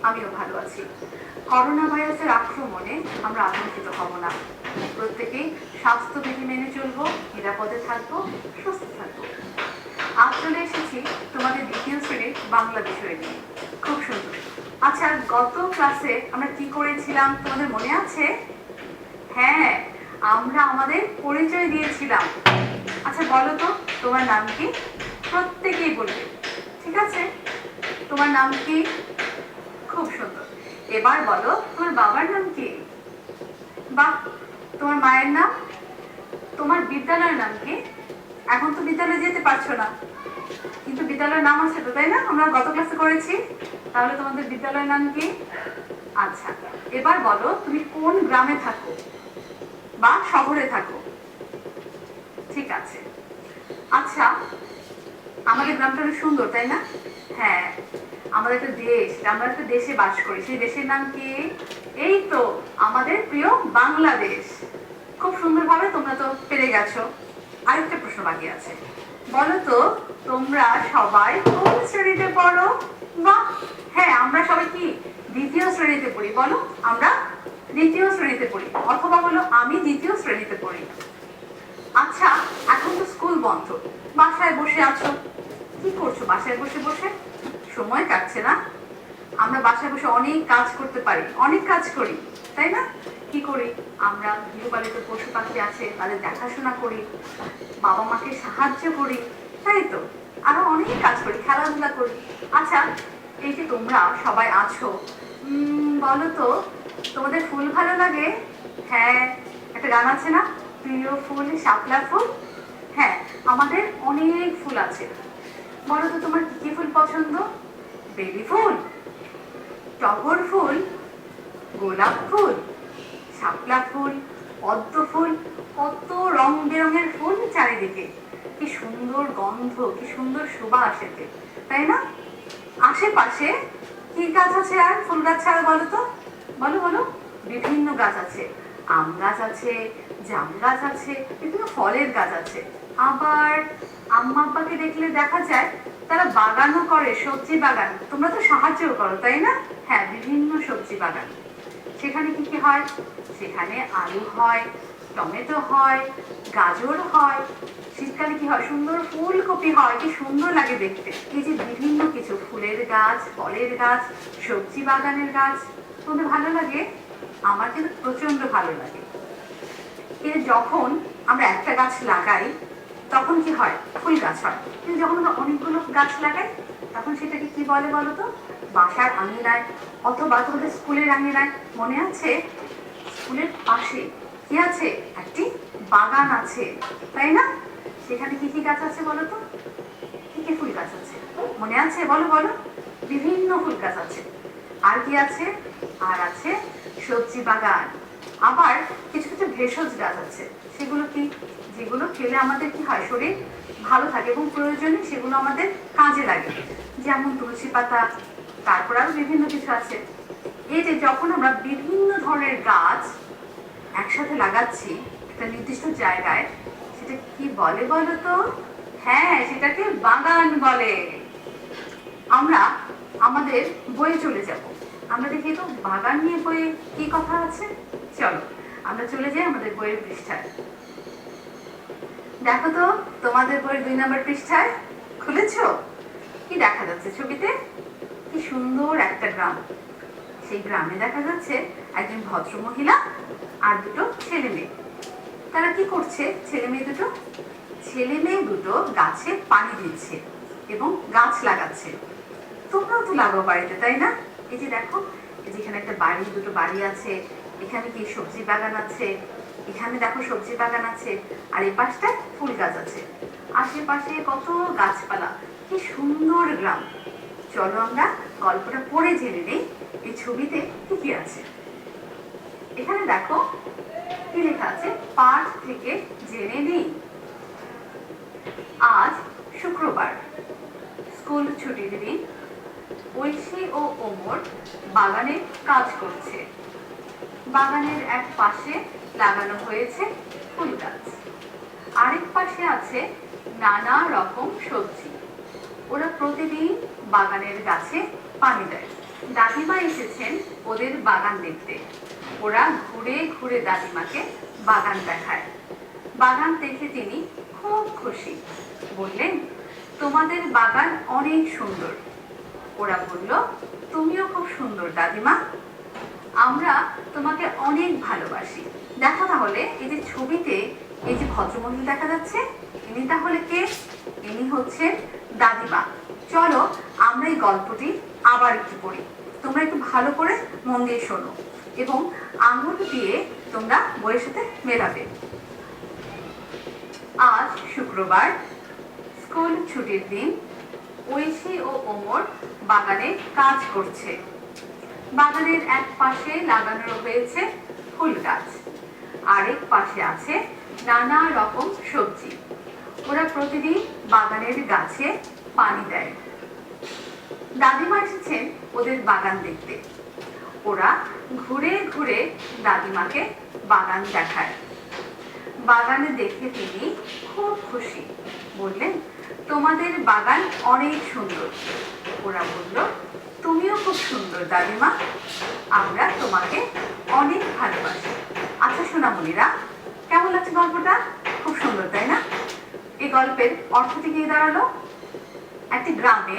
আমিও ভালো আছি। করোনা ভাইরাসের আক্রমণে আমরা আতঙ্কিত হব না। প্রত্যেকেই স্বাস্থ্যবিধি মেনে চলবো, নিরাপদে থাকবো, সুস্থ থাকবো। আজ চলে এসেছি তোমাদের দ্বিতীয় শ্রেণীর বাংলা বিষয় নিয়ে। খুব সুন্দর। আচ্ছা, গত ক্লাসে আমরা কি করেছিলাম তোমাদের মনে আছে? হ্যাঁ, আমরা আমাদের পরিচয় দিয়েছিলাম। আচ্ছা বলো তো, তোমার নাম কি? প্রত্যেকেই বলবে, ঠিক আছে? তোমার নাম কি? খুব সুন্দর। এবার বলো, তোমার বাবার নাম কি? বাহ। তোমার মায়ের নাম? তোমার বিদ্যালয়ের নাম কি? এখন তো বিদ্যালয়ে যেতে পারছো না, কিন্তু বিদ্যালয়ের নাম আছে তো, তাই না? আমরা গত ক্লাসে করেছি। তাহলে তোমাদের বিদ্যালয়ের নাম কি? আচ্ছা, এবার বলো তুমি কোন গ্রামে থাকো বা শহরে থাকো। ঠিক আছে। আচ্ছা, আমাদের গ্রামটা অনেক সুন্দর, তাই না? হ্যাঁ, আমাদের একটা দেশ, আমরা একটা দেশে বাস করি। সেই দেশের নাম কি? এই তো আমাদের প্রিয় বাংলাদেশ। খুব সুন্দরভাবে তোমরা তো পেরে গেছো। আরেকটা প্রশ্ন বাকি আছে। বলো তো, তোমরা সবাই কোন শ্রেণীতে পড়ো? বাহ, হ্যাঁ, আমরা সবাই কি দ্বিতীয় শ্রেণীতে পড়ি। বলো, আমরা দ্বিতীয় শ্রেণীতে পড়ি, অথবা বলো আমি দ্বিতীয় শ্রেণীতে পড়ি। আচ্ছা, এখন তো স্কুল বন্ধ, বাসায় বসে আছো। কি করছো বাসায় বসে বসে? সময় কাটছে না? আমরা বাসায় বসে অনেক কাজ করতে পারি, অনেক কাজ করি, তাই না? কি করি? আমরা গৃহপালিত পশু পাখি আছে, তাদের দেখাশোনা করি, বাবা মাকে সাহায্য করি, তাই তো? আরো অনেক কাজ করি, খেলাধুলা করি। আচ্ছা, এই যে তোমরা সবাই আছো, বলো তো তোমাদের ফুল ভালো লাগে? হ্যাঁ, একটা গান আছে না, প্রিয় ফুল শাপলা ফুল? হ্যাঁ, আমাদের অনেক ফুল আছে। বলো তো তোমার কি কি ফুল পছন্দ? বেলি ফুল, টগর ফুল, গোলাপ ফুল, শাপলা ফুল, পদ্ম ফুল, কত রং বেরঙের ফুল চারিদিকে। কি সুন্দর গন্ধ, কি সুন্দর সুবাস এতে, তাই না? আশেপাশে কি গাছ আছে আর ফুল গাছ ছাড়া? বলো তো, বলো বলো। বিভিন্ন গাছ আছে, আম গাছ আছে, জাম গাছ আছে, বিভিন্ন ফলের গাছ আছে। আবার আম্মা আব্বাকে দেখলে দেখা যায় তারা বাগানও করে, সবজি বাগান। তোমরা তো সাহায্যও করো, তাই না? হ্যাঁ, বিভিন্ন সবজি বাগান। সেখানে কি কি হয়? সেখানে আলু হয়, টমেটো হয়, গাজর হয়। শীতকালে কি হয়? সুন্দর ফুলকপি হয়, কি সুন্দর লাগে দেখতে। এই যে বিভিন্ন কিছু ফুলের গাছ, ফলের গাছ, সবজি বাগানের গাছ, তোমাদের ভালো লাগে? আমার কিন্তু প্রচন্ড ভালো লাগে। কিন্তু যখন আমরা একটা গাছ লাগাই তখন কি হয়? ফুল গাছ হয়। কিন্তু যখন আমরা অনেকগুলো গাছ লাগাই তখন সেটাকে কি বলে বলো তো? বাসার আঙিনায় অথবা তোমাদের স্কুলের আঙিনায়, মনে আছে? স্কুলের পাশে কি আছে? একটি বাগান আছে, তাই না? সেখানে কি কি গাছ আছে বলো তো? কি কি ফুল গাছ আছে মনে আছে? বলো বলো। বিভিন্ন ফুল গাছ আছে। আর কি আছে? আর আছে সবজি বাগান। আবার কিছু কিছু ভেষজ গাছ আছে। সেগুলো কি? যেগুলো খেলে আমাদের কি হয়? শরীর ভালো থাকে এবং প্রয়োজনে সেগুলো আমাদের কাজে লাগে। যেমন তুলসী পাতা, তারপর আরো বিভিন্ন কিছু আছে। এই যে যখন আমরা বিভিন্ন ধরনের গাছ একসাথে লাগাচ্ছি একটা নির্দিষ্ট জায়গায়, সেটা কি বলে বলো তো? হ্যাঁ, সেটাকে বাগান বলে। আমরা আমাদের বইয়ে চলে যাব। আমরা দেখি তো বাগান নিয়ে বইয়ে কি কথা আছে। চলো আমরা চলে যাই আমাদের বইয়ের পৃষ্ঠায়। দেখো তো তোমাদের বইয়ের 2 নম্বর পৃষ্ঠায় খুলেছো? কি দেখা যাচ্ছে ছবিতে? কি সুন্দর একটা গ্রাম। সেই গ্রামে দেখা যাচ্ছে একজন ভদ্র মহিলা আর দুটো ছেলে মেয়ে। তারা কি করছে? ছেলে মেয়ে দুটো গাছে পানি দিচ্ছে এবং গাছ লাগাচ্ছে। তোমরাও তো লাগাও বাড়িতে, তাই না? এই যে দেখো, এই যে এখানে একটা বাড়ি, দুটো বাড়ি আছে। এখানে কি সবজি বাগান আছে? এখানে দেখো সবজি বাগান আছে, আর এই পাশটায় ফুল গাছ আছে। আশেপাশে কত গাছপালা, কি সুন্দর গ্রাম। চলো আমরা গল্পটা পড়ে জেনে নেই এই ছবিতে কি কি আছে। এখানে দেখো কি লেখা আছে, পাঠ থেকে জেনে নিই। আজ শুক্রবার, স্কুল ছুটির দিন। ঐশী ও ওমর বাগানে কাজ করছে। বাগানের এক পাশে লাগানো হয়েছে ফুল গাছ, আরেক পাশে আছে নানা রকম সবজি। ওরা প্রতিদিন বাগানের গাছে পানি দেয়। দাদিমা এসেছেন ওদের বাগান দেখতে। ওরা ঘুরে ঘুরে দাদিমাকে বাগান দেখায়। বাগান দেখে তিনি খুব খুশি। বললেন, তোমাদের বাগান অনেক সুন্দর। ওরা বলল, তুমিও খুব সুন্দর দাদিমা, আমরা তোমাকে অনেক ভালোবাসি। দেখো তাহলে এই যে ছবিতে এই যে ভদ্রমহিলা দেখা যাচ্ছে, ইনি তাহলে কে? ইনি হচ্ছেন দাদিমা। চলো আমরা এই গল্পটি আবার একটু পড়ি। তোমরা একটু ভালো করে মন দিয়ে শোনো এবং আঙুল দিয়ে তোমরা বইয়ের সাথে মেলাবে। আজ শুক্রবার, স্কুল ছুটির দিন। ঐশী ও ওমর বাগানে কাজ করছে। বাগানের এক পাশে লাগানো হয়েছে ফুল গাছ, আরেক পাশে আছে নানা রকম সবজি। ওরা প্রতিদিন বাগানের গাছে পানি দেয়। দাদিমা এসেছেন ওদের বাগান দেখতে। ওরা ঘুরে ঘুরে দাদিমাকে বাগান দেখায়। বাগানে দেখে তিনি খুব খুশি। বললেন, তোমাদের বাগান অনেক সুন্দর। ওরা বলল, তুমিও খুব সুন্দর দাদিমা, আমরা তোমাকে অনেক ভালোবাসি। আচ্ছা সোনামণিরা, কেমন লাগছে গল্পটা? খুব সুন্দর, তাই না? এই গল্পের অর্থটি কি দাঁড়ালো? একটি গ্রামে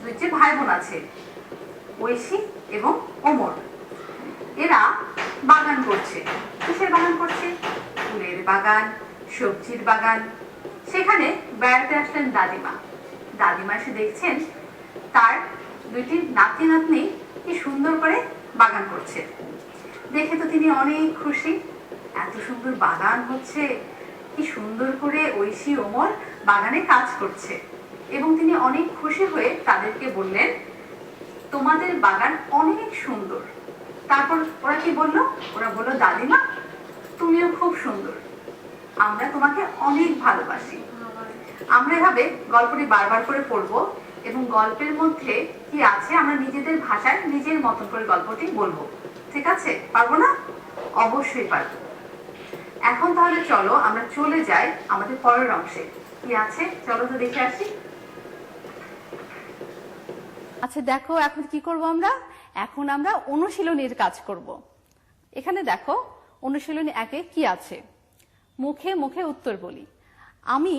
দুইটি ভাই বোন আছে, ঐশী এবং ওমর। এরা বাগান করছে। কিসের বাগান করছে? ফুলের বাগান, সবজির বাগান। সেখানে বেড়াতে আসলেন দাদিমা। দাদিমা এসে দেখছেন তার দুইটি নাতি নাতনি কি সুন্দর করে বাগান করছে। দেখে তো তিনি অনেক খুশি। এত সুন্দর বাগান হচ্ছে, কি সুন্দর করে ঐশী ওমর বাগানে কাজ করছে। এবং তিনি অনেক খুশি হয়ে তাদেরকে বললেন, তোমাদের বাগান অনেক সুন্দর। তারপর ওরা কি বলল? ওরা বলল, দাদিমা তুমিও খুব সুন্দর, আমরা তোমাকে অনেক ভালোবাসি। আমরা এভাবে গল্পটি বারবার করে পড়বো এবং গল্পের মধ্যে কি আছে আমরা নিজেদের ভাষায় নিজের মতন করে গল্পটি বলবো। ঠিক আছে? পারবো না? অবশ্যই পারবো। এখন তাহলে চলো আমরা চলে যাই আমাদের পরের অংশে। কি আছে চলো তো দেখে আসি। আচ্ছা দেখো, এখন কি করব আমরা? এখন আমরা অনুশীলনীর কাজ করব। এখানে দেখো অনুশীলনী 1-এ কি আছে? মুখে মুখে উত্তর বলি। আমি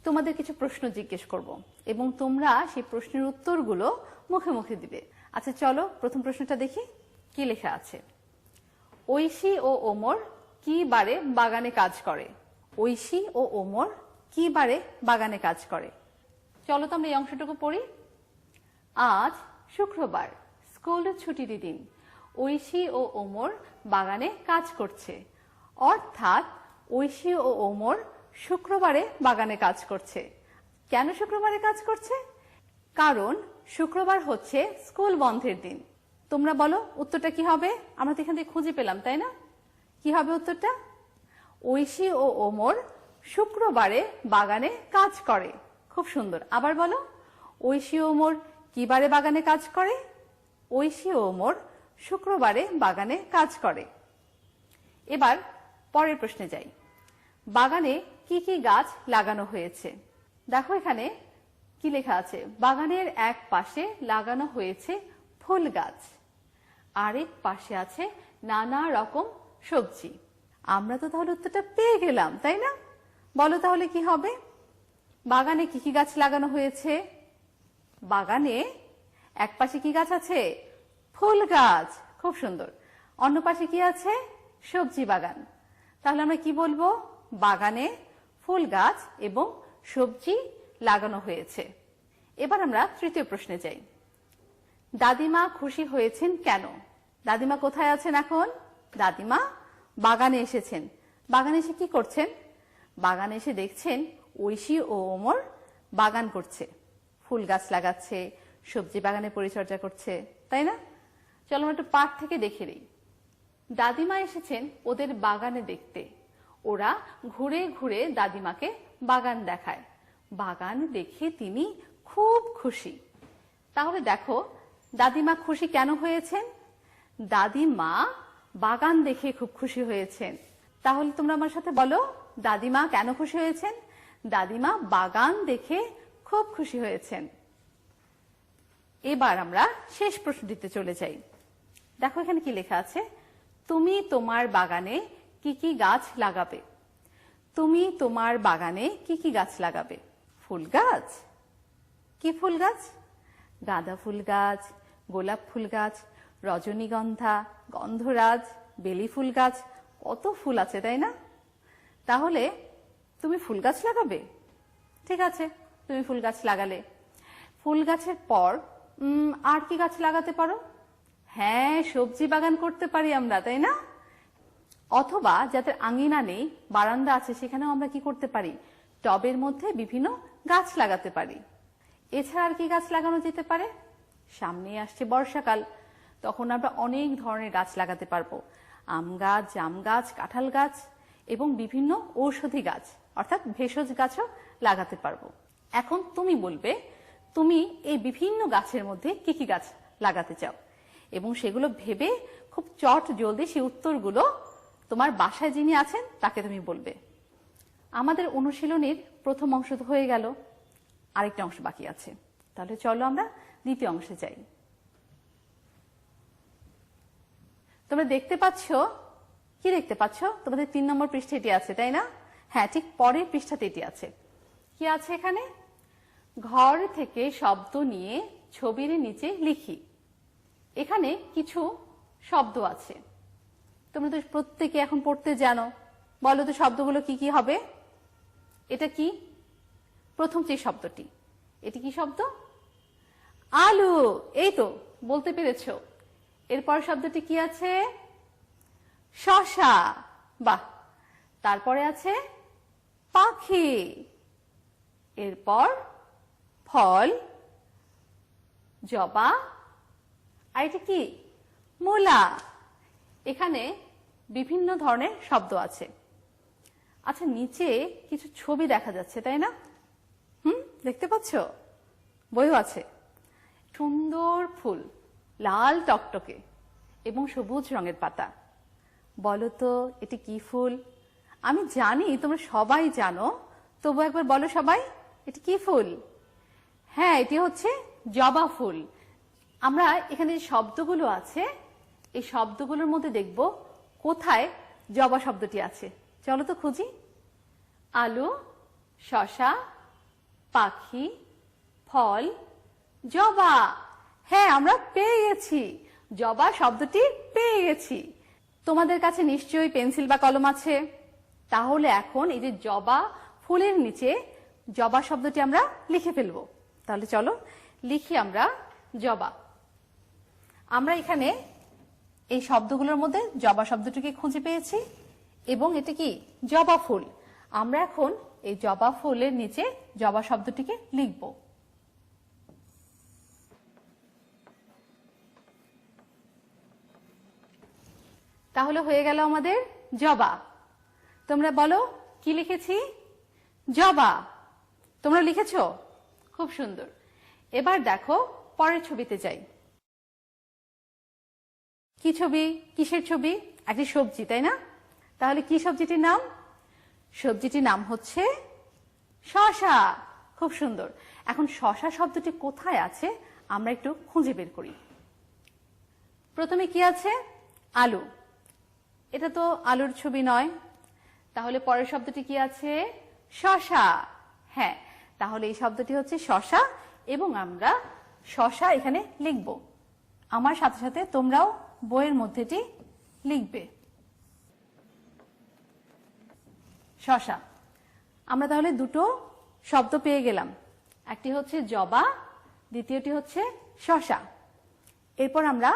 তোমাদের কিছু প্রশ্ন জিজ্ঞেস করব এবং তোমরা সেই প্রশ্নের উত্তরগুলো মুখে মুখে দিবে। আচ্ছা চলো প্রথম প্রশ্নটা দেখি কি লেখা আছে। ঐশী ও ওমর কি বারে বাগানে কাজ করে? ঐশী ও ওমর কি বারে বাগানে কাজ করে? চলো তো আমরা এই অংশটুকু পড়ি। আজ শুক্রবার, স্কুল ছুটির দিন। ঐশী ও ওমর বাগানে কাজ করছে। অর্থাৎ ঐশী ও ওমর শুক্রবারে বাগানে কাজ করছে। কেন শুক্রবারে কাজ করছে? কারণ শুক্রবার হচ্ছে স্কুল বন্ধের দিন। তোমরা বলো উত্তরটা কি হবে? আমরা তো এখান থেকে খুঁজে পেলাম, তাই না? কি হবে উত্তরটা? ঐশী ও ওমর শুক্রবারে বাগানে কাজ করে। খুব সুন্দর। আবার বলো, ঐশী ও ওমর কি বারে বাগানে কাজ করে? ঐশী ও ওমর শুক্রবারে বাগানে কাজ করে। এবার পরের প্রশ্নে যাই। বাগানে কি কি গাছ লাগানো হয়েছে? দেখো এখানে কি লেখা আছে। বাগানের এক পাশে লাগানো হয়েছে ফুল গাছ, আরেক পাশে আছে নানা রকম সবজি। আমরা তো তাহলে উত্তরটা পেয়ে গেলাম, তাই না? বলো তাহলে কি হবে? বাগানে কি কি গাছ লাগানো হয়েছে? বাগানে এক পাশে কি গাছ আছে? ফুল গাছ। খুব সুন্দর। অন্য পাশে কি আছে? সবজি বাগান। তাহলে আমরা কি বলবো? বাগানে ফুল গাছ এবং সবজি লাগানো হয়েছে। এবার আমরা তৃতীয় প্রশ্নে যাই। দাদিমা খুশি হয়েছেন কেন? দাদিমা কোথায় আছেন এখন? দাদিমা বাগানে এসেছেন। বাগানে এসে কি করছেন? বাগানে এসে দেখছেন ঐশী ও ওমর বাগান করছে, ফুল গাছ লাগাচ্ছে, সবজি বাগানে পরিচর্যা করছে, তাই না? চলো আমরা একটু পাঠ থেকে দেখে নিই। দাদিমা এসেছেন ওদের বাগানে দেখতে। ওরা ঘুরে ঘুরে দাদিমাকে বাগান দেখায়। বাগান দেখে তিনি খুব খুশি। তাহলে দেখো দাদিমা খুশি কেন হয়েছেন? দাদিমা বাগান দেখে খুব খুশি হয়েছেন। তাহলে তোমরা আমার সাথে বলো, দাদিমা কেন খুশি হয়েছেন? দাদিমা বাগান দেখে খুব খুশি হয়েছেন। এবার আমরা শেষ প্রশ্নটিতে চলে যাই। দেখো এখানে কি লেখা আছে, তুমি তোমার বাগানে কি কি গাছ লাগাবে? তুমি তোমার বাগানে কি কি গাছ লাগাবে? ফুল গাছ। কি ফুল গাছ? গাঁদা ফুল গাছ, গোলাপ ফুল গাছ, রজনীগন্ধা, গন্ধরাজ, বেলি ফুল গাছ, কত ফুল আছে তাই না? তাহলে তুমি ফুল গাছ লাগাবে। ঠিক আছে, তুমি ফুল গাছ লাগালে। ফুল গাছের পর আর কি গাছ লাগাতে পারো? হ্যাঁ, সবজি বাগান করতে পারি আমরা, তাই না? অথবা যাদের আঙিনা নেই, বারান্দা আছে, সেখানেও আমরা কি করতে পারি? টবের মধ্যে বিভিন্ন গাছ লাগাতে পারি। এছাড়া আর কি গাছ লাগানো যেতে পারে? সামনে আসছে বর্ষাকাল, তখন আমরা অনেক ধরনের গাছ লাগাতে পারবো। আম গাছ, জাম গাছ, কাঁঠাল গাছ এবং বিভিন্ন ঔষধি গাছ অর্থাৎ ভেষজ গাছও লাগাতে পারবো। এখন তুমি বলবে তুমি এই বিভিন্ন গাছের মধ্যে কি কি গাছ লাগাতে চাও, এবং সেগুলো ভেবে খুব চট জলদি সেই উত্তরগুলো তোমার বাসায় যিনি আছেন তাকে তুমি বলবে। আমাদের অনুশীলনীর প্রথম অংশ তো হয়ে গেল, আরেকটা অংশ বাকি আছে। তাহলে চলো আমরা দ্বিতীয় অংশে যাই। তোমরা দেখতে পাচ্ছ, কি দেখতে পাচ্ছ? তোমাদের 3 নম্বর পৃষ্ঠা এটি আছে, তাই না? হ্যাঁ, ঠিক পরের পৃষ্ঠাতে এটি আছে। কি আছে এখানে? ঘর থেকে শব্দ নিয়ে ছবির নিচে লিখি। এখানে কিছু শব্দ আছে, তোমরা তো প্রত্যেকে এখন পড়তে জানো। বলো তো শব্দগুলো কি কি হবে? এটা কি? প্রথম যে শব্দটি, এটি কি শব্দ? আলু। এই তো বলতে পেরেছো। এরপর শব্দটি কি আছে? শসা। বাহ। তারপরে আছে পাখি। এরপর ফল, জবা, আর এটা কি? মূলা। এখানে বিভিন্ন ধরনের শব্দ আছে। আচ্ছা, নিচে কিছু ছবি দেখা যাচ্ছে, তাই না? দেখতে পাচ্ছ? বইও আছে। সুন্দর ফুল, লাল টকটকে এবং সবুজ রঙের পাতা। বলো তো এটি কি ফুল? আমি জানি তোমরা সবাই জানো, তবু একবার বলো সবাই, এটি কি ফুল? হ্যাঁ, এটি হচ্ছে জবা ফুল। আমরা এখানে যে শব্দগুলো আছে, এই শব্দগুলোর মধ্যে দেখব কোথায় জবা শব্দটি আছে। চলো তো খুঁজি। আলু, শসা, পাখি, ফল, জবা। হ্যাঁ, আমরা পেয়ে গেছি, জবা শব্দটি পেয়ে গেছি। তোমাদের কাছে নিশ্চয়ই পেন্সিল বা কলম আছে। তাহলে এখন এই যে জবা ফুলের নিচে জবা শব্দটি আমরা লিখে ফেলবো। তাহলে চলো লিখি আমরা জবা। আমরা এখানে এই শব্দগুলোর মধ্যে জবা শব্দটিকে খুঁজে পেয়েছি এবং এটা কি? জবা ফুল। আমরা এখন এই জবা ফুলের নিচে জবা শব্দটিকে লিখব। তাহলে হয়ে গেল আমাদের জবা। তোমরা বলো কি লিখেছি? জবা। তোমরা লিখেছো? খুব সুন্দর। এবার দেখো পরের ছবিতে যাই। কি ছবি? কিসের ছবি? একটি সবজি, তাই না? তাহলে কি সবজিটির নাম? সবজিটির নাম হচ্ছে শসা। খুব সুন্দর। এখন শসা শব্দটি কোথায় আছে আমরা একটু খুঁজে বের করি। প্রথমে কি আছে? আলু। এটা তো আলুর ছবি নয়। তাহলে পরের শব্দটি কি আছে? শসা। হ্যাঁ, তাহলে এই শব্দটি হচ্ছে শসা এবং আমরা শসা এখানে লিখব। আমার সাথে সাথে তোমরাও বইয়ের মধ্যেটি লিখবে। শসা। আমরা তাহলে দুটো শব্দ পেয়ে গেলাম, একটি হচ্ছে জবা, দ্বিতীয়টি হচ্ছে শসা। এরপর আমরা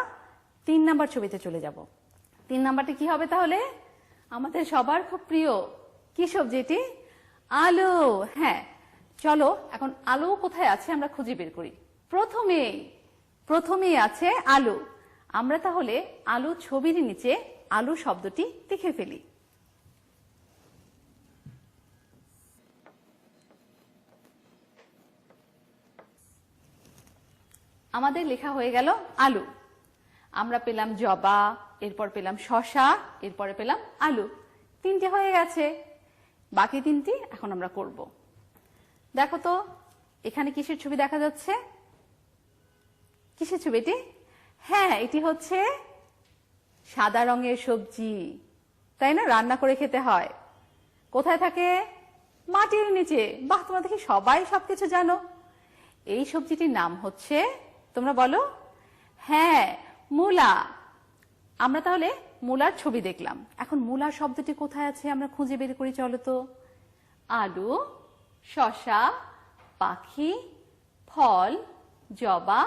3 নাম্বার ছবিতে চলে যাব। 3 নাম্বারটি কি হবে তাহলে? আমাদের সবার খুব প্রিয় কি সবজি এটি? আলু। হ্যাঁ, চলো এখন আলু কোথায় আছে আমরা খুঁজে বের করি। প্রথমেই আছে আলু। আমরা তাহলে আলু ছবির নিচে আলু শব্দটি লিখে ফেলি। আমাদের লেখা হয়ে গেল আলু। আমরা পেলাম জবা, এরপর পেলাম শসা, এরপরে পেলাম আলু। 3টে হয়ে গেছে, বাকি 3টি এখন আমরা করব। দেখো তো এখানে কিসের ছবি দেখা যাচ্ছে? কিসের ছবি এটি? হ্যাঁ, এটি হচ্ছে সাদা রঙের সবজি, তাই না? রান্না করে খেতে হয়। কোথায় থাকে? মাটির নিচে। বাহ, তোমরা দেখি সবাই সবকিছু জানো। এই সবজিটির নাম হচ্ছে, তোমরা বলো? হ্যাঁ, মূলা। আমরা তাহলে মূলার ছবি দেখলাম। এখন মূলা শব্দটি কোথায় আছে আমরা খুঁজে বের করি, চলো তো। আলু, শসা, পাখি, ফল, জবা,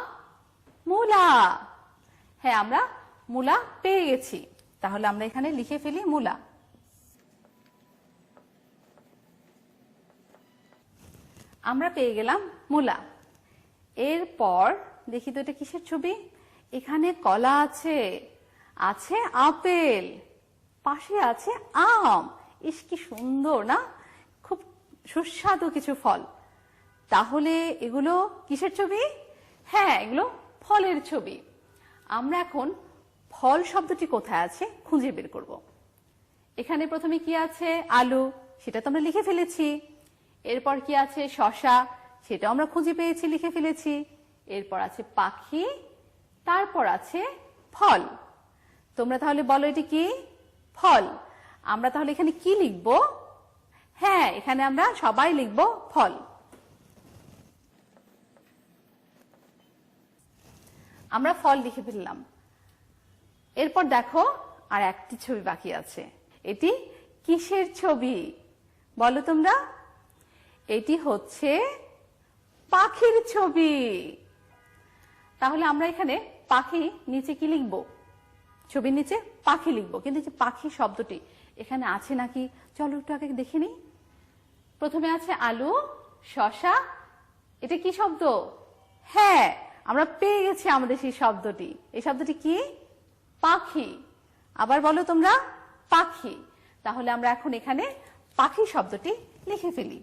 মূলা। হ্যাঁ, আমরা মূলা পেয়ে গেছি। তাহলে আমরা এখানে লিখে ফেলি মূলা। আমরা পেয়ে গেলাম মূলা। এরপর দেখি তো এটা কিসের ছবি? এখানে কলা আছে, আছে আপেল, পাশে আছে আম। ইস, কি সুন্দর না? খুব সুস্বাদু কিছু ফল। তাহলে এগুলো কিসের ছবি? হ্যাঁ, এগুলো ফলের ছবি। আমরা এখন ফল শব্দটি কোথায় আছে খুঁজে বের করব। এখানে প্রথমে কি আছে? আলু, সেটা তো আমরা লিখে ফেলেছি। এরপর কি আছে? শসা, সেটাও আমরা খুঁজে পেয়েছি, লিখে ফেলেছি। এরপর আছে পাখি, তারপর আছে ফল। তোমরা তাহলে বলো এটি কি? ফল। আমরা তাহলে এখানে কি লিখব? হ্যাঁ, এখানে আমরা সবাই লিখব ফল। আমরা ফল লিখে ফেললাম। এরপর দেখো আর একটি ছবি বাকি আছে। এটি কিসের ছবি বলো তোমরা? এটি হচ্ছে পাখির ছবি। তাহলে আমরা এখানে পাখি নিচে কি লিখব? ছবির নিচে পাখি লিখব। কিন্তু যে পাখি শব্দটি এখানে আছে নাকি চলো একটু আগে দেখে নিই। প্রথমে আছে আলু, শসা। এটা কি শব্দ? হ্যাঁ, আমরা পেয়ে গেছি আমাদের সেই শব্দটি। এই শব্দটি কি? পাখি। আবার বলো তোমরা, পাখি। তাহলে আমরা এখন এখানে পাখি শব্দটি লিখে ফেলি।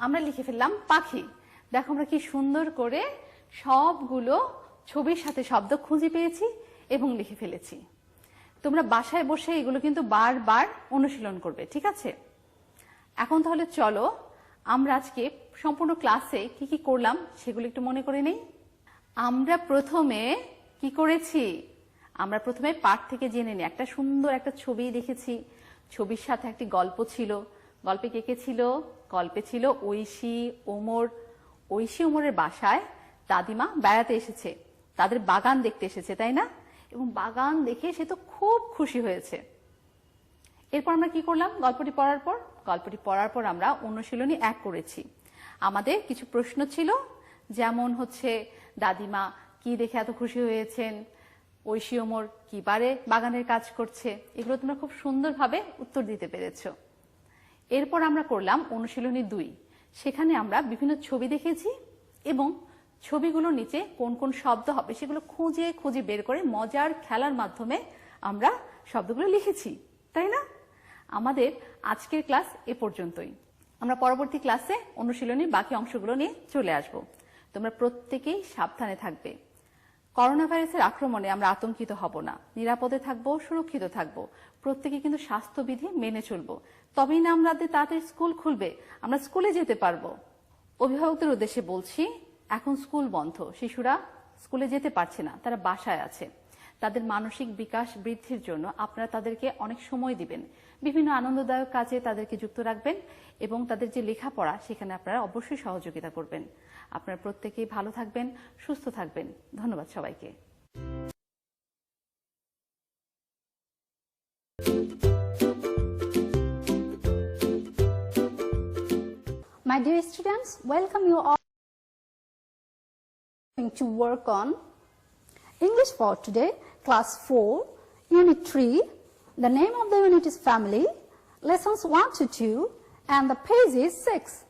আমরা লিখে ফেললাম পাখি। দেখো আমরা কি সুন্দর করে সবগুলো ছবির সাথে শব্দ খুঁজে পেয়েছি এবং লিখে ফেলেছি। তোমরা বাসায় বসে এগুলো কিন্তু বারবার অনুশীলন করবে, ঠিক আছে? এখন তাহলে চলো আমরা আজকে সম্পূর্ণ ক্লাসে কি কি করলাম সেগুলো একটু মনে করে নেই। আমরা প্রথমে কি করেছি? আমরা প্রথমে পাঠ থেকে জেনে নিই। একটা সুন্দর একটা ছবি দেখেছি, ছবির সাথে একটি গল্প ছিল। গল্পে কে কে ছিল? গল্পে ছিল ঐশী, ওমর। ঐশী ওমরের বাসায় দাদিমা বেড়াতে এসেছে, তাদের বাগান দেখতে এসেছে, তাই না? এবং বাগান দেখে সে তো খুব খুশি হয়েছে। এরপর আমরা কি করলাম? গল্পটি পড়ার পর আমরা অনুশীলনী 1 করেছি। আমাদের কিছু প্রশ্ন ছিল, যেমন হচ্ছে দাদিমা কি দেখে এত খুশি হয়েছেন, ঐশী ওমর কি বারে বাগানের কাজ করছে। এগুলো তোমরা খুব সুন্দরভাবে উত্তর দিতে পেরেছো। এরপর আমরা করলাম অনুশীলনী 2। সেখানে আমরা বিভিন্ন ছবি দেখেছি এবং ছবিগুলোর নিচে কোন কোন শব্দ হবে সেগুলো খুঁজে খুঁজে বের করে মজার খেলার মাধ্যমে আমরা শব্দগুলো লিখেছি, তাই না? আমাদের আজকের ক্লাস এ পর্যন্তই। আমরা পরবর্তী ক্লাসে অনুশীলনীর বাকি অংশগুলো নিয়ে চলে আসব। তোমরা প্রত্যেকেই সাবধানে থাকবে। করোনা ভাইরাসের আক্রমণে আমরা আতঙ্কিত হব না, নিরাপদে থাকবো, সুরক্ষিত থাকবো। প্রত্যেকে কিন্তু স্বাস্থ্যবিধি মেনে চলবো। তবেই না আমাদের তাড়াতাড়ি স্কুল খুলবে, আমরা স্কুলে যেতে পারবো। অভিভাবকদের উদ্দেশ্যে বলছি, এখন স্কুল বন্ধ, শিশুরা স্কুলে যেতে পারছে না, তারা বাসায় আছে। তাদের মানসিক বিকাশ বৃদ্ধির জন্য আপনারা তাদেরকে অনেক সময় দিবেন, বিভিন্ন আনন্দদায়ক কাজে তাদেরকে যুক্ত রাখবেন এবং তাদের যে লেখাপড়া সেখানে আপনারা অবশ্যই সহযোগিতা করবেন। আপনারা প্রত্যেকেই ভালো থাকবেন, সুস্থ থাকবেন। ধন্যবাদ সবাইকে। My dear students, welcome you all to work on English for today, class 4, unit 3. The name of the unit is family, lessons 1 to 2, and the page is 6.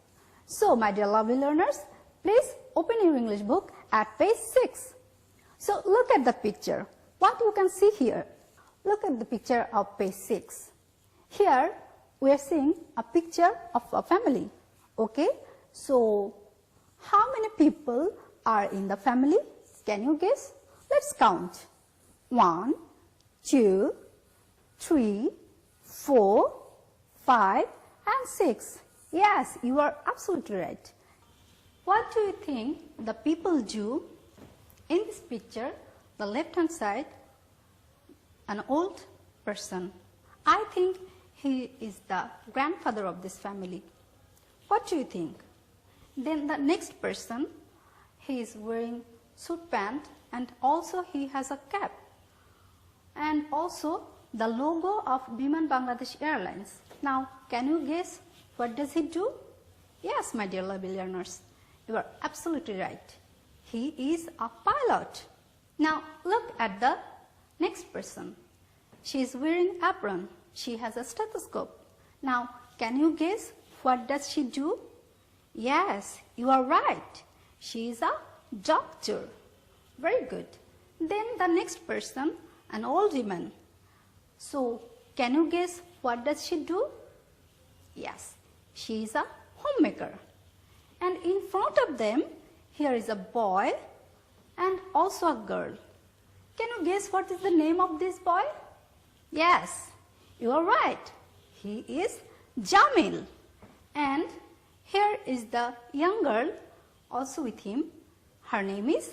So, my dear lovely learners, please open your English book at page 6. So, look at the picture. What you can see here? Look at the picture of page 6. Here, we are seeing a picture of a family. Okay, so how many people are in the family? Can you guess? Let's count. 1, 2, 3, 4, 5, and 6. Yes, you are absolutely right. What do you think the people do in this picture? The left hand side, an old person. I think he is the grandfather of this family. What do you think? Then the next person, he is wearing suit pant and also he has a cap. And also the logo of Biman Bangladesh Airlines. Now, can you guess what does he do? Yes, my dear lovely learners, you are absolutely right. He is a pilot. Now, look at the next person. She is wearing apron. She has a stethoscope. Now, can you guess what does she do? Yes, you are right. She is a doctor. Very good. Then the next person, an old woman. So, can you guess what does she do? Yes, she is a homemaker. And in front of them, here is a boy and also a girl. Can you guess what is the name of this boy? Yes, you are right. He is Jamil. And here is the young girl also with him. Her name is,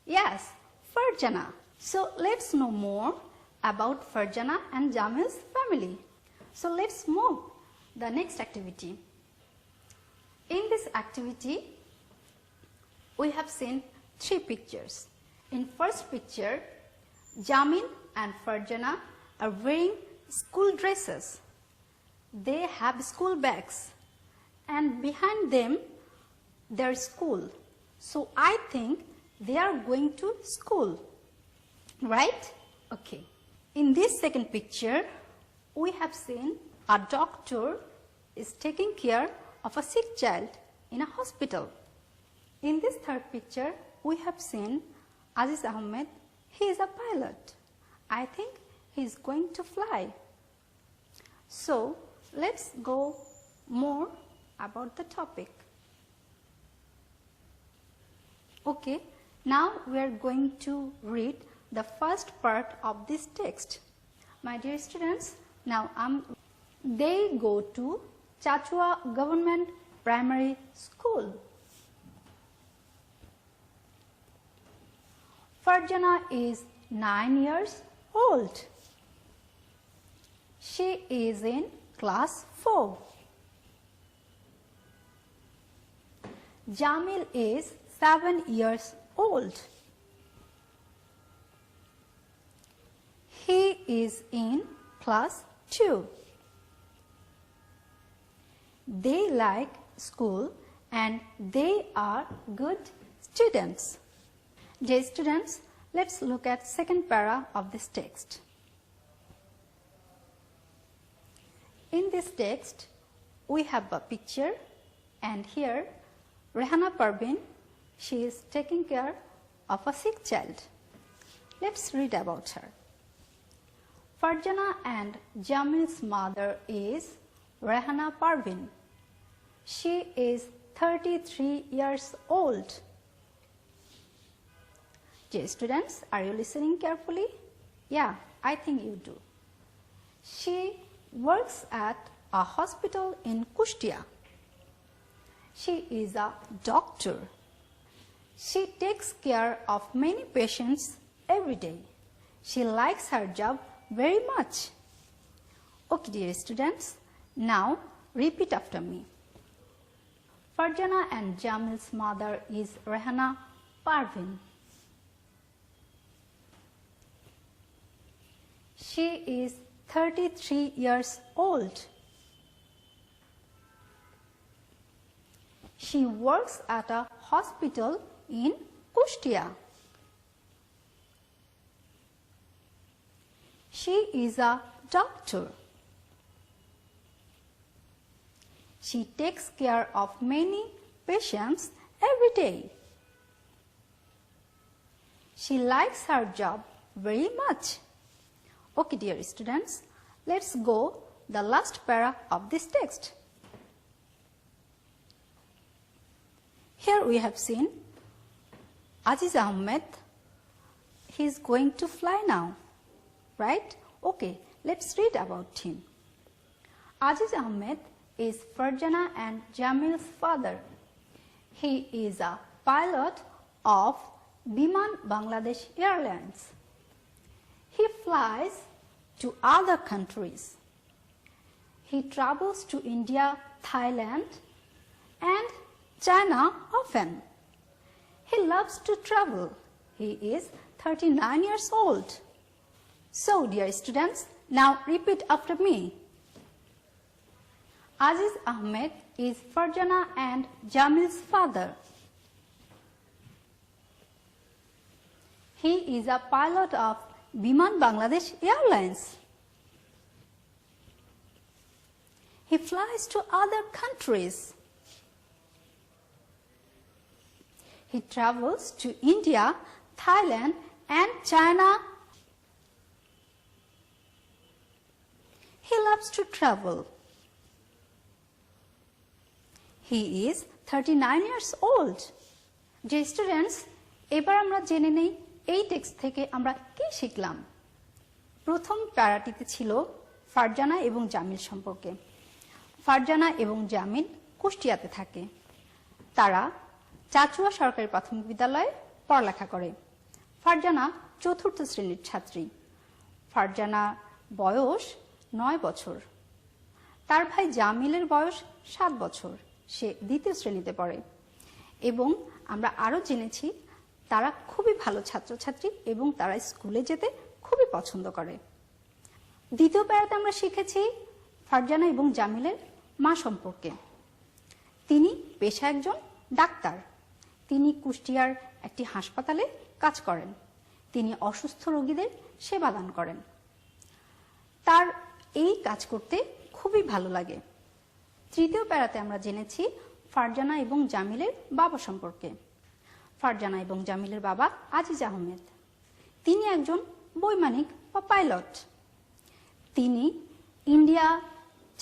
yes, Farjana. So let's know more about Farjana and Jamil's family. So let's move the next activity. In this activity, we have seen 3 pictures. In first picture, Jamil and Farjana are wearing school dresses. They have school bags and behind them their school. So I think they are going to school, right? Okay. In this second picture, we have seen a doctor is taking care of a sick child in a hospital. In this third picture, we have seen Aziz Ahmed. He is a pilot. I think he is going to fly. So, let's go more about the topic. Okay, now we are going to read the first part of this text. My dear students, now they go to Chachua Government Primary School. Farjana is 9 years old. She is in class 4. Jamil is 7 years old. He is in class 2. They like school and they are good students. Dear students, let's look at second para of this text. In this text, we have a picture and here Rehana Parveen, she is taking care of a sick child. Let's read about her. Farjana and Jamil's mother is Rehana Parveen. She is 33 years old. Dear students, are you listening carefully? Yeah, I think you do. She works at a hospital in Kustia. She is a doctor. She takes care of many patients every day. She likes her job very much. Okay, dear students, now repeat after me. Farjana and Jamil's mother is Rehana Parveen. She is 33 years old. She works at a hospital in Kustia. She is a doctor. She takes care of many patients every day. She likes her job very much. Okay, dear students, let's go the last para of this text. Here we have seen Aziz Ahmed. He is going to fly now, right? Okay, let's read about him. Aziz Ahmed, is Farjana and Jamil's father. He is a pilot of Biman Bangladesh Airlines. He flies to other countries. He travels to India, Thailand, and China often. He loves to travel. He is 39 years old. So, dear students, now repeat after me. Aziz Ahmed is Farjana and Jamil's father. He is a pilot of Biman Bangladesh Airlines. He flies to other countries. He travels to India, Thailand, and China. He loves to travel. He is 39 years old. Dear students, এবার আমরা জেনে নেই এই text থেকে আমরা কি শিখলাম। প্রথম প্যারাটিতে ছিল ফারজানা এবং জামিল সম্পর্কে। ফারজানা এবং জামিল কুষ্টিয়াতে থাকে। তারা চাচুয়া সরকারি প্রাথমিক বিদ্যালয়ে পড়ালেখা করে। ফারজানা চতুর্থ শ্রেণীর ছাত্রী। ফারজানার বয়স 9 বছর। তার ভাই জামিলের বয়স 7 বছর। সে দ্বিতীয় শ্রেণীতে পড়ে। এবং আমরা আরো জেনেছি তারা খুবই ভালো ছাত্রছাত্রী এবং তারা স্কুলে যেতে খুবই পছন্দ করে। দ্বিতীয় প্যারাতে আমরা শিখেছি ফারজানা এবং জামিলের মা সম্পর্কে। তিনি পেশায় একজন ডাক্তার। তিনি কুষ্টিয়ার একটি হাসপাতালে কাজ করেন। তিনি অসুস্থ রোগীদের সেবা দান করেন। তার এই কাজ করতে খুবই ভালো লাগে। তৃতীয় প্যারাতে আমরা জেনেছি ফারজানা এবং জামিলের বাবা সম্পর্কে। ফারজানা এবং জামিলের বাবা আজিজ আহমেদ। তিনি একজন বৈমানিক বা পাইলট। তিনি ইন্ডিয়া,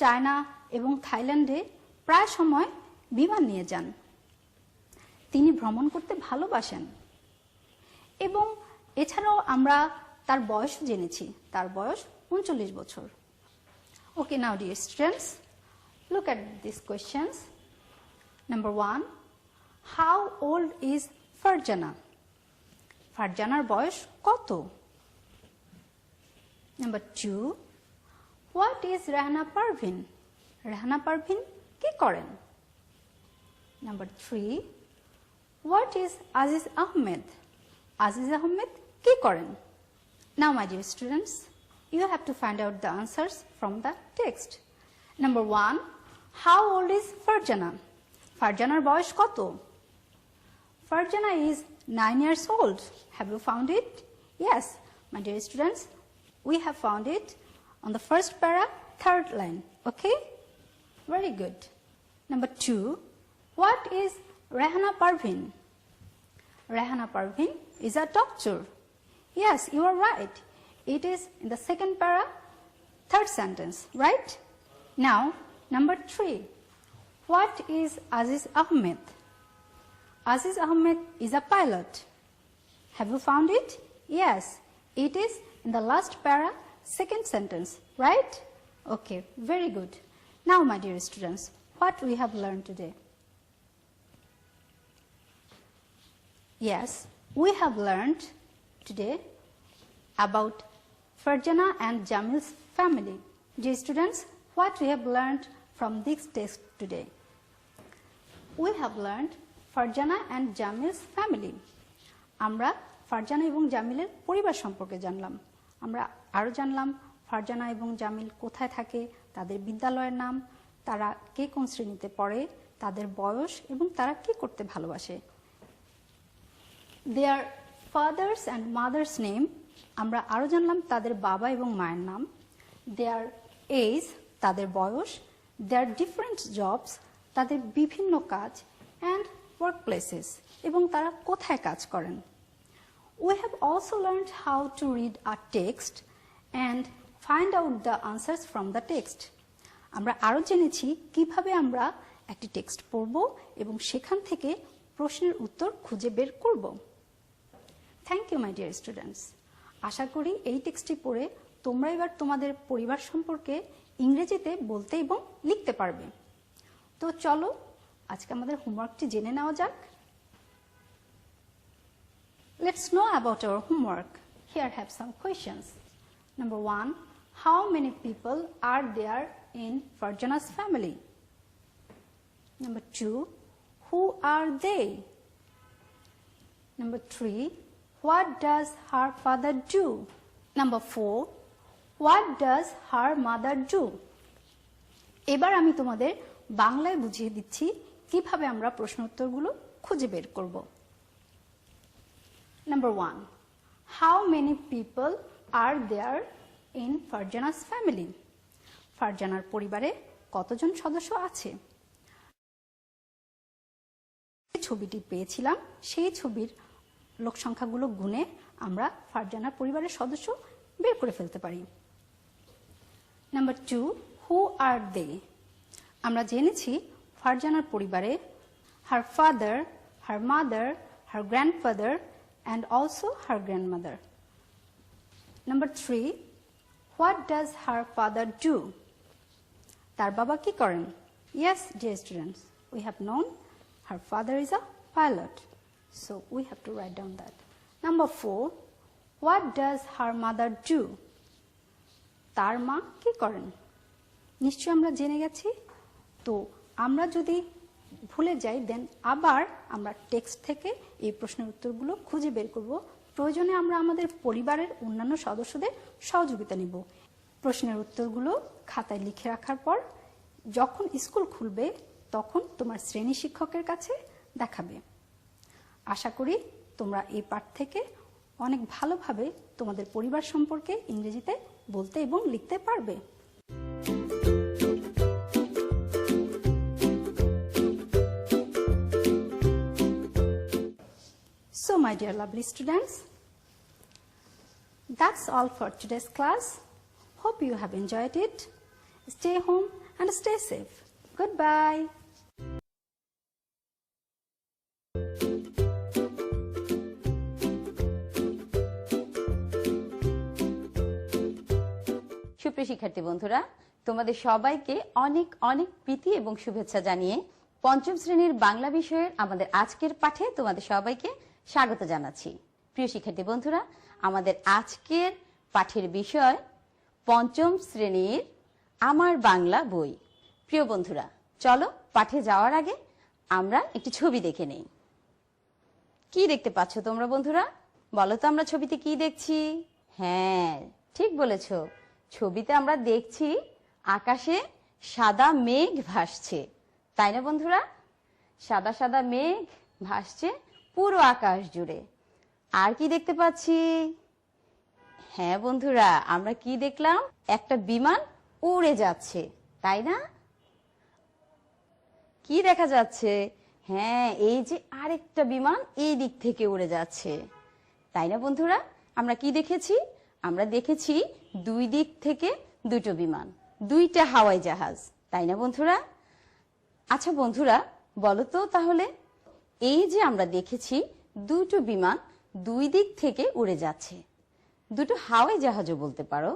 চায়না এবং থাইল্যান্ডে প্রায় সময় বিমান নিয়ে যান। তিনি ভ্রমণ করতে ভালোবাসেন। এবং এছাড়াও আমরা তার বয়স জেনেছি। তার বয়স 39 বছর। Okay, now dear students, look at these questions. Number 1, how old is Farjana? Farjanaর বয়স কত? Number 2, what is Rehana Parvin? Rehana Parvin কি করেন? Number 3, what is Aziz Ahmed? Aziz Ahmed কি করেন? Now my dear students, you have to find out the answers from the text. Number 1, how old is Farjana? Farjanaর বয়স কত? Farjana is 9 years old. Have you found it? Yes, my dear students, we have found it on the first para, third line. Okay? Very good. Number 2, what is Rehana Parvin? Rehana Parvin is a doctor. Yes, you are right. It is in the second para, third sentence, right? Now, number 3, what is Aziz Ahmed? Aziz Ahmed is a pilot. Have you found it? Yes, it is in the last para, second sentence, right? Okay, very good. Now, my dear students, what we have learned today? Yes, we have learned today about Farjana and Jamil's family. Dear students, what we have learned from this text today? We have learned Farjana and Jamil's family. আমরা ফারজানা এবং জামিলের পরিবার সম্পর্কে জানলাম। আমরা আরো জানলাম ফারজানা এবং জামিল কোথায় থাকে, তাদের বিদ্যালয়ের নাম, তারা কে কোন শ্রেণীতে পড়ে, তাদের বয়স এবং তারা কি করতে ভালোবাসে। Their fathers and mothers name, আমরা আরো জানলাম তাদের বাবা এবং মায়ের নাম। Their age, তাদের বয়স। Their different jobs, তাদের বিভিন্ন কাজ। And workplaces, এবং তারা কোথায় কাজ করেন। We have also learned how to read a text and find out the answers from the text. আমরা আরো জেনেছি কিভাবে আমরা একটি টেক্সট পড়ব এবং সেখান থেকে প্রশ্নের উত্তর খুঁজে বের করব। Thank you my dear students. আশা করি এই টেক্সটটি পড়ে তোমরা এবার তোমাদের পরিবার সম্পর্কে ইংরেজিতে বলতে এবং লিখতে পারবে। তো চলো আজকে আমাদের হোমওয়ার্কটি জেনে নেওয়া যাক। Let's know about our homework. Here have some questions. Number 1, how many people are there in Farjana's family? Number 2, who are they? Number 3, what does her father do? Number 4, what does her mother do? এবার আমি তোমাদের বাংলায় বুঝিয়ে দিচ্ছি কিভাবে আমরা প্রশ্ন উত্তরগুলো খুঁজে বের করব। Number 1, how many people are there in Farjana's family? ফারজানার পরিবারে কতজন সদস্য আছে? ছবিটি পেয়েছিলাম, সেই ছবির লোক সংখ্যাগুলো গুণে আমরা ফারজানার পরিবারের সদস্য বের করে ফেলতে পারি। Number 2, who are they? আমরা জেনেছি ফারজানার পরিবারে her father, her mother, her grandfather and also her grandmother. Number 3, what does her father do? তার বাবা কি করেন? Yes, dear students, we have known her father is a pilot. So we have to write down that. Number 4, what does her mother do? তার মা কি করেন? নিশ্চয়ই আমরা জেনে গেছি। তো আমরা যদি ভুলে যাই দেন আবার আমরা টেক্সট থেকে এই প্রশ্নের উত্তরগুলো খুঁজে বের করব। প্রয়োজনে আমরা আমাদের পরিবারের অন্যান্য সদস্যদের সহযোগিতা নিব। প্রশ্নের উত্তরগুলো খাতায় লিখে রাখার পর যখন স্কুল খুলবে তখন তোমার শ্রেণী শিক্ষকের কাছে দেখাবে। আশা করি তোমরা এই পাঠ থেকে অনেক ভালোভাবে তোমাদের পরিবার সম্পর্কে ইংরেজিতে বলতে এবং লিখতে পারবে। So, my dear lovely students, that's all for today's class. Hope you have enjoyed it. Stay home and stay safe. Goodbye. সুপ্রিয় শিক্ষার্থী বন্ধুরা, তোমাদের সবাইকে অনেক অনেক প্রীতি এবং শুভেচ্ছা জানিয়ে পঞ্চম শ্রেণীর বাংলা বিষয়ের আমাদের আজকের পাঠে তোমাদের সবাইকে স্বাগত জানাচ্ছি। প্রিয় শিক্ষার্থী বন্ধুরা, আমাদের আজকের পাঠের বিষয় পঞ্চম শ্রেণীর আমার বাংলা বই। প্রিয় বন্ধুরা, চলো পাঠে যাওয়ার আগে আমরা একটি ছবি দেখে নেই। কি দেখতে পাচ্ছ তোমরা বন্ধুরা? বলো তো আমরা ছবিতে কি দেখছি? হ্যাঁ, ঠিক বলেছো, ছবিতে আমরা দেখছি আকাশে সাদা মেঘ ভাসছে, তাই না বন্ধুরা? সাদা সাদা মেঘ ভাসছে পুরো আকাশ জুড়ে। আর কি দেখতে পাচ্ছি? হ্যাঁ বন্ধুরা, আমরা কি দেখলাম? একটা বিমান উড়ে যাচ্ছে, তাই না? কি দেখা যাচ্ছে? হ্যাঁ, এই যে আরেকটা বিমান এই দিক থেকে উড়ে যাচ্ছে, তাই না বন্ধুরা? আমরা কি দেখেছি? আমরা দেখেছি দুই দিক থেকে দুটো বিমান, দুইটা হাওয়াই জাহাজ, তাই না বন্ধুরা? আচ্ছা বন্ধুরা, বলো তো তাহলে এই যে আমরা দেখেছি দুটো বিমান দুই দিক থেকে উড়ে যাচ্ছে, দুটো হাওয়াই জাহাজও বলতে পারো।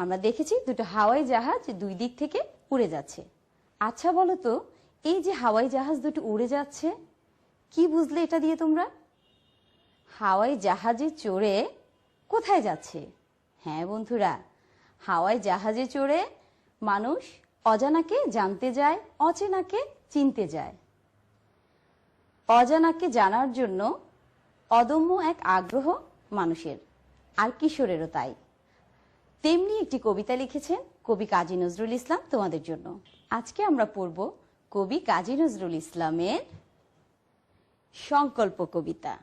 আমরা দেখেছি দুটো হাওয়াই জাহাজ দুই দিক থেকে উড়ে যাচ্ছে। আচ্ছা বলো তো, এই যে হাওয়াই জাহাজ দুটো উড়ে যাচ্ছে, কি বুঝলে এটা দিয়ে তোমরা? হাওয়াই জাহাজে চড়ে কোথায় যাচ্ছে? হ্যাঁ বন্ধুরা, হাওয়াই জাহাজে চড়ে মানুষ অজানাকে জানতে যায়, অচেনাকে চিনতে যায়। অজানাকে জানার জন্য অদম্য এক আগ্রহ মানুষের, আর কিশোরেরও তাই। তেমনি একটি কবিতা লিখেছেন কবি কাজী নজরুল ইসলাম তোমাদের জন্য। আজকে আমরা পড়ব কবি কাজী নজরুল ইসলামের সংকল্প কবিতা।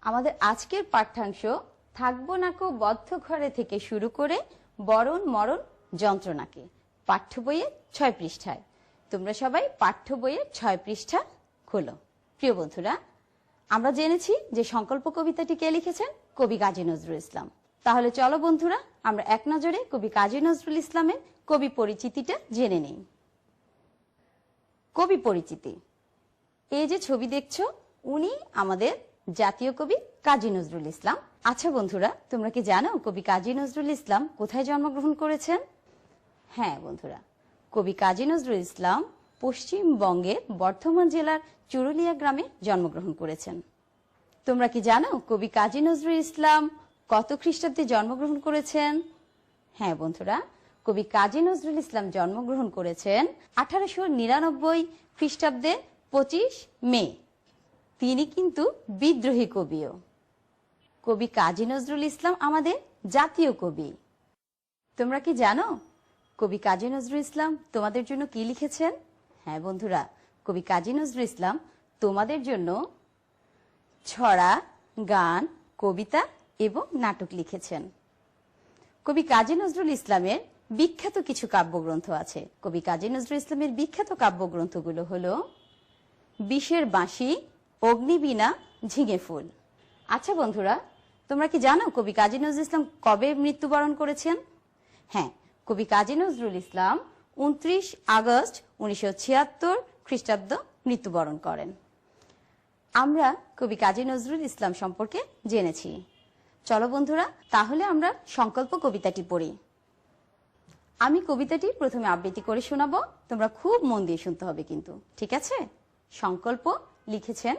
আমাদের আজকের পাঠ্যাংশ থাকবো নাকো বদ্ধ ঘরে থেকে শুরু করে বরণ মরণ যন্ত্রণাকে, পাঠ্য বইয়ের 6 পৃষ্ঠায়। তোমরা সবাই পাঠ্য বইয়ের 6 পৃষ্ঠা খোলো। প্রিয় বন্ধুরা, আমরা জেনেছি যে সংকল্প কবিতাটি কে লিখেছেন? কবি কাজী নজরুল ইসলাম। তাহলে চলো বন্ধুরা, আমরা এক নজরে কবি কাজী নজরুল ইসলামের কবি পরিচিতিটা জেনে নেই। কবি পরিচিতি। এই যে ছবি দেখছো, উনি আমাদের জাতীয় কবি কাজী নজরুল ইসলাম। আচ্ছা বন্ধুরা, তোমরা কি জানো কবি কাজী নজরুল ইসলাম কোথায় জন্মগ্রহণ করেছেন? হ্যাঁ বন্ধুরা, কবি কাজী নজরুল ইসলাম পশ্চিমবঙ্গের বর্ধমান জেলার চুরুলিয়া গ্রামে জন্মগ্রহণ করেছেন। তোমরা কি জানো কবি কাজী নজরুল ইসলাম কত খ্রিস্টাব্দে জন্মগ্রহণ করেছেন? হ্যাঁ বন্ধুরা, কবি কাজী নজরুল ইসলাম জন্মগ্রহণ করেছেন 1899 খ্রিস্টাব্দে 25 মে। তিনি কিন্তু বিদ্রোহী কবিও। কবি কাজী নজরুল ইসলাম আমাদের জাতীয় কবি। তোমরা কি জানো কবি কাজী নজরুল ইসলাম তোমাদের জন্য কি লিখেছেন? হ্যাঁ বন্ধুরা, কবি কাজী নজরুল ইসলাম তোমাদের জন্য ছড়া, গান, কবিতা এবং নাটক লিখেছেন। কবি কাজী নজরুল ইসলামের বিখ্যাত কিছু কাব্যগ্রন্থ আছে। কবি কাজী নজরুল ইসলামের বিখ্যাত কাব্যগ্রন্থগুলো হলো বিষের বাঁশি, অগ্নিবীণা, ঝিঙে ফুল। আচ্ছা বন্ধুরা, তোমরা কি জানো কবি কাজী নজরুল ইসলাম কবে মৃত্যুবরণ করেছেন? হ্যাঁ, কবি কাজী নজরুল ইসলাম 29 আগস্ট 1976 খ্রিস্টাব্দ মৃত্যুবরণ করেন। আমরা কবি কাজী নজরুল ইসলাম সম্পর্কে জেনেছি। চলো বন্ধুরা, তাহলে আমরা সংকল্প কবিতাটি পড়ি। আমি কবিতাটি প্রথমে আবৃত্তি করে শোনাবো, তোমরা খুব মন দিয়ে শুনতে হবে কিন্তু, ঠিক আছে? সংকল্প লিখেছেন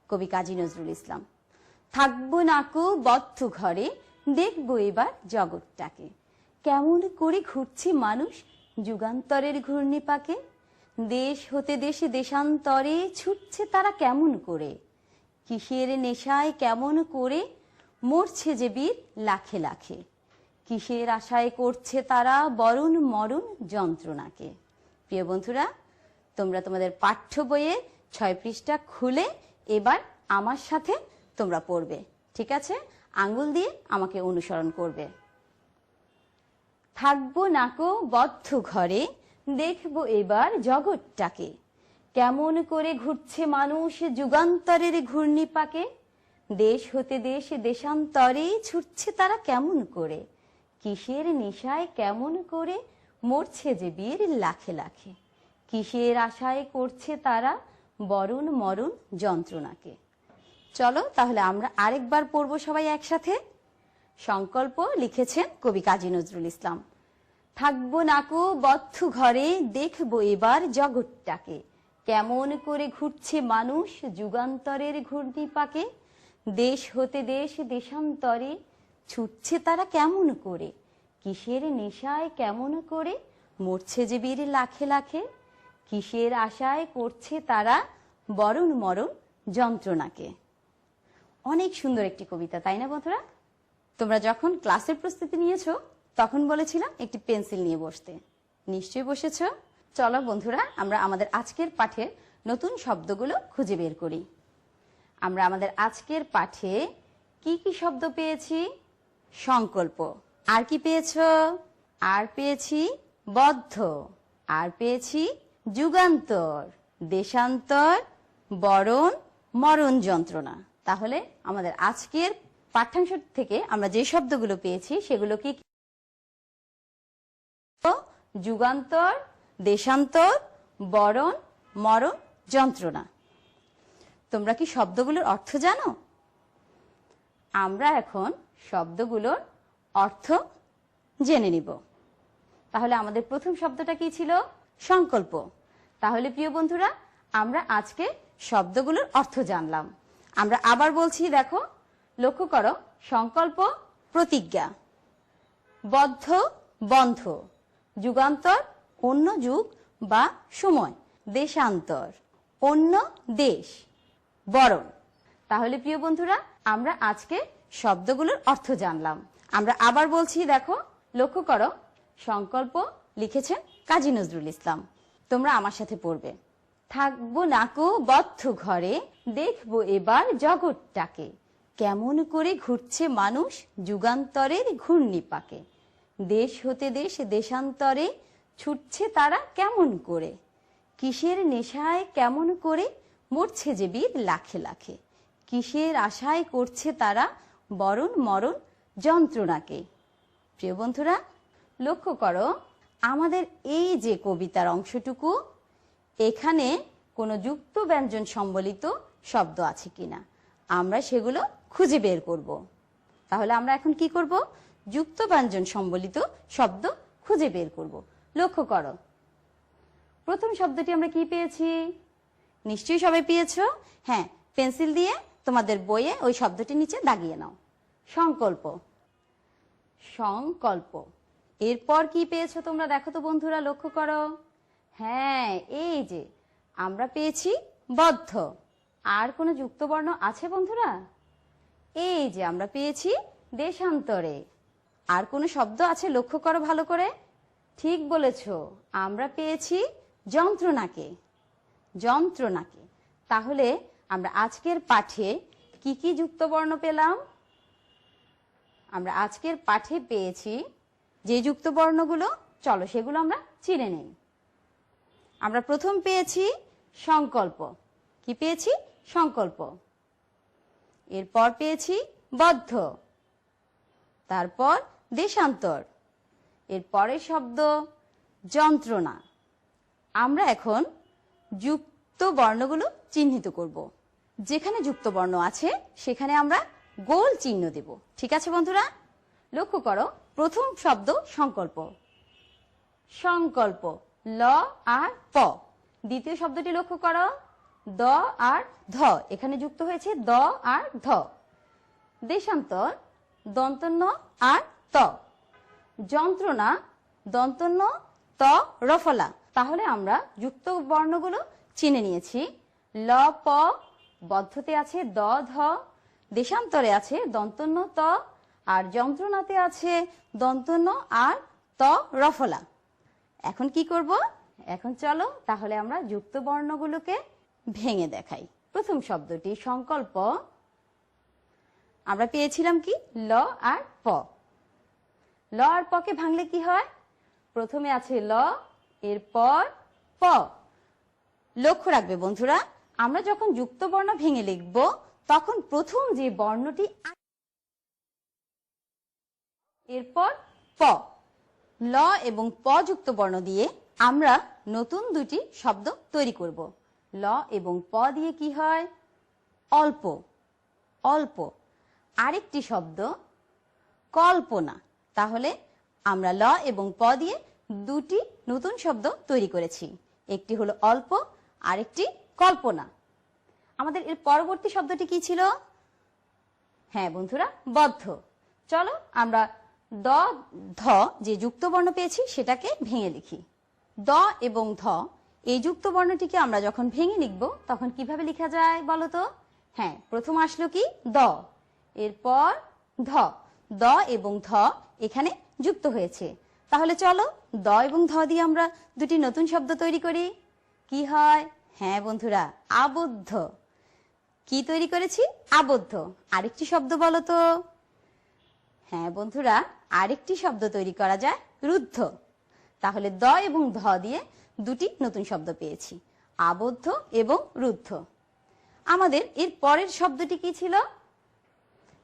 কবি কাজী নজরুল ইসলাম। থাকবো নাকো বদ্ধ ঘরে, দেখবো এবার জগৎটাকে, কেমন করে ঘুরছে মানুষ যুগান্তরের ঘূর্ণিপাকে, দেশ হতে দেশে দেশান্তরে ছুটছে তারা কেমন করে, কিসের নেশায় কেমন করে মরছে যে বীর লাখে লাখে, কিসের আশায় করছে তারা বরণ মরণ যন্ত্রণাকে। প্রিয় বন্ধুরা, তোমরা তোমাদের পাঠ্য বইয়ে 6 পৃষ্ঠা খুলে এবার আমার সাথে তোমরা পড়বে, ঠিক আছে? আঙ্গুল দিয়ে আমাকে অনুসরণ করবে। থাকবো নাকো বদ্ধ ঘরে, দেখবো এবার জগৎটাকে, কেমন করে ঘুরছে মানুষ যুগান্তরের ঘূর্ণিপাকে, দেশ হতে দেশ দেশান্তরে ছুটছে তারা কেমন করে, কিসের নেশায় কেমন করে মরছে যে বীর লাখে লাখে, কিসের আশায় করছে তারা বরণ মরণ যন্ত্রণাকে। চলো তাহলে আমরা আরেকবার পড়বো সবাই একসাথে। সংকল্প লিখেছেন কবি কাজী নজরুল ইসলাম। থাকবো নাকো বদ্ধ ঘরে, দেখবো এবার জগৎটাকে, কেমন করে ঘুরছে মানুষ যুগান্তরের ঘূর্ণিপাকে, দেশ হতে দেশ দেশান্তরে ছুটছে তারা কেমন করে, কিসের নেশায় কেমন করে মরছে যে বীর লাখে লাখে, কিসের আশায় করছে তারা বরণ মরণ যন্ত্রণাকে। অনেক সুন্দর একটি কবিতা, তাই না বন্ধুরা? তোমরা যখন ক্লাসের প্রস্তুতি নিয়েছো তখন বলেছিলাম একটি পেন্সিল নিয়ে বসতে, নিশ্চয়ই বসেছো। চলো বন্ধুরা, আমরা আমাদের আজকের পাঠের নতুন শব্দগুলো খুঁজে বের করি। আমরা আমাদের আজকের পাঠে কি কি শব্দ পেয়েছি? সংকল্প। আর কি পেয়েছো? আর পেয়েছি বদ্ধ, আর পেয়েছি যুগান্তর, দেশান্তর, বরণ, মরণ যন্ত্রণা। তাহলে আমাদের আজকের পাঠ্যাংশ থেকে আমরা যে শব্দগুলো পেয়েছি সেগুলো কি? যুগান্তর, দেশান্তর, বরণ, মরণ যন্ত্রণা। তোমরা কি শব্দগুলোর অর্থ জানো? আমরা এখন শব্দগুলোর অর্থ জেনে নিব। তাহলে আমাদের প্রথম শব্দটা কি ছিল? সংকল্প। তাহলে প্রিয় বন্ধুরা, আমরা আজকে শব্দগুলোর অর্থ জানলাম। আমরা আবার বলছি, দেখো, লক্ষ্য করো। সংকল্প প্রতিজ্ঞা, বদ্ধ বন্ধ, যুগান্তর অন্য যুগ বা সময়, দেশান্তর অন্য দেশ, বরণ। তাহলে প্রিয় বন্ধুরা, আমরা আজকে শব্দগুলোর অর্থ জানলাম। আমরা আবার বলছি, দেখো, লক্ষ্য করো। সংকল্প লিখেছেন কাজী নজরুল ইসলাম। তোমরা আমার সাথে পড়বে। থাকবো নাকো বদ্ধ ঘরে, দেখবো এবার জগৎটাকে, কেমন করে ঘুরছে মানুষ যুগান্তরের ঘূর্ণিপাকে, দেশ হতে দেশ দেশান্তরে ছুটছে তারা কেমন করে, কিসের নেশায় কেমন করে মরছে যে বীর লাখে লাখে, কিসের আশায় করছে তারা বরণ মরণ যন্ত্রণাকে। প্রিয় বন্ধুরা, লক্ষ্য করো, আমাদের এই যে কবিতার অংশটুকু, এখানে কোনো যুক্ত ব্যঞ্জন সম্বলিত শব্দ আছে কিনা আমরা সেগুলো খুঁজে বের করব। তাহলে আমরা এখন কি করব? যুক্ত ব্যঞ্জন সম্বলিত শব্দ খুঁজে বের করব। লক্ষ্য করো, প্রথম শব্দটি আমরা কি পেয়েছি? নিশ্চয়ই সবাই পেয়েছো। হ্যাঁ, পেন্সিল দিয়ে তোমাদের বইয়ে ওই শব্দটি নিচে দাগিয়ে নাও। সংকল্প। সংকল্প। এরপর কি পেয়েছো তোমরা দেখো তো বন্ধুরা, লক্ষ্য করো। হ্যাঁ, এই যে আমরা পেয়েছি বদ্ধ। আর কোনো যুক্তবর্ণ আছে বন্ধুরা? এই যে আমরা পেয়েছি দেশান্তরে। আর কোনো শব্দ আছে লক্ষ্য করো ভালো করে। ঠিক বলেছো, আমরা পেয়েছি যন্ত্রণাকে। যন্ত্রণাকে। তাহলে আমরা আজকের পাঠে কি কি যুক্তবর্ণ পেলাম? আমরা আজকের পাঠে পেয়েছি যে যুক্তবর্ণগুলো, চলো সেগুলো আমরা চিনে নেই। আমরা প্রথম পেয়েছি সংকল্প। কি পেয়েছি? সংকল্প। এরপর পেয়েছি বদ্ধ, তারপর দেশান্তর, এর পরের শব্দ যন্ত্রণা। আমরা এখন যুক্ত বর্ণগুলো চিহ্নিত করব। যেখানে যুক্ত বর্ণ আছে সেখানে আমরা গোল চিহ্ন দেব। ঠিক আছে বন্ধুরা, লক্ষ্য করো। প্রথম শব্দ সংকল্প। সংকল্প, ল আর প। দ্বিতীয় শব্দটি লক্ষ্য করো, দ আর ধ। এখানে যুক্ত হয়েছে দ আর ধ। দেশান্তর, দন্তন্য আর ত। যন্ত্রণা, দন্তন্য ত রফলা। তাহলে আমরা যুক্ত বর্ণগুলো চিনে নিয়েছি। ল প, বদ্ধতে আছে দ ধ, দেশান্তরে আছে দন্তন্য ত, আর যন্ত্রণাতে আছে দন্তন্য আর ত রফলা। এখন কি করব? এখন চলো তাহলে আমরা যুক্ত বর্ণগুলোকে ভেঙে দেখাই। প্রথম শব্দটি সংকল্প। আমরা পেয়েছিলাম কি? ল আর প। ল আর পকে ভাঙলে কি হয়? প্রথমে আছে ল, এরপর প। লক্ষ্য রাখবে বন্ধুরা, আমরা যখন যুক্ত বর্ণ ভেঙে লিখব তখন প্রথম যে বর্ণটি, এরপর প। ল এবং প যুক্ত বর্ণ দিয়ে আমরা নতুন দুটি শব্দ তৈরি করব। ল এবং প দিয়ে কি হয়? অল্প। অল্প। আরেকটি শব্দ কল্পনা। তাহলে আমরা ল এবং প দিয়ে দুটি নতুন শব্দ তৈরি করেছি। একটি হলো অল্প, আরেকটি কল্পনা। আমাদের এর পরবর্তী শব্দটি কি ছিল? হ্যাঁ বন্ধুরা, বদ্ধ। চলো আমরা দ ধ যে যুক্ত বর্ণ পেয়েছি সেটাকে ভেঙে লিখি। দ এবং ধ এই যুক্ত বর্ণটিকে আমরা যখন ভেঙে লিখব তখন কিভাবে লেখা যায় বলো তো? হ্যাঁ, প্রথম আসলো কি? দ, এরপর ধ। দ এবং ধ এখানে যুক্ত হয়েছে। তাহলে চলো দ এবং ধ দিয়ে আমরা দুটি নতুন শব্দ তৈরি করি। কি হয়? হ্যাঁ বন্ধুরা, আবদ্ধ। কি তৈরি করেছি? আবদ্ধ। আরেকটি শব্দ বলো তো? হ্যাঁ বন্ধুরা, আরেকটি শব্দ তৈরি করা যায় রুদ্ধ। তাহলে দ এবং ধ দিয়ে দুটি নতুন শব্দ পেয়েছি, আবদ্ধ এবং রুদ্ধ। আমাদের এর পরের শব্দটি কি ছিল?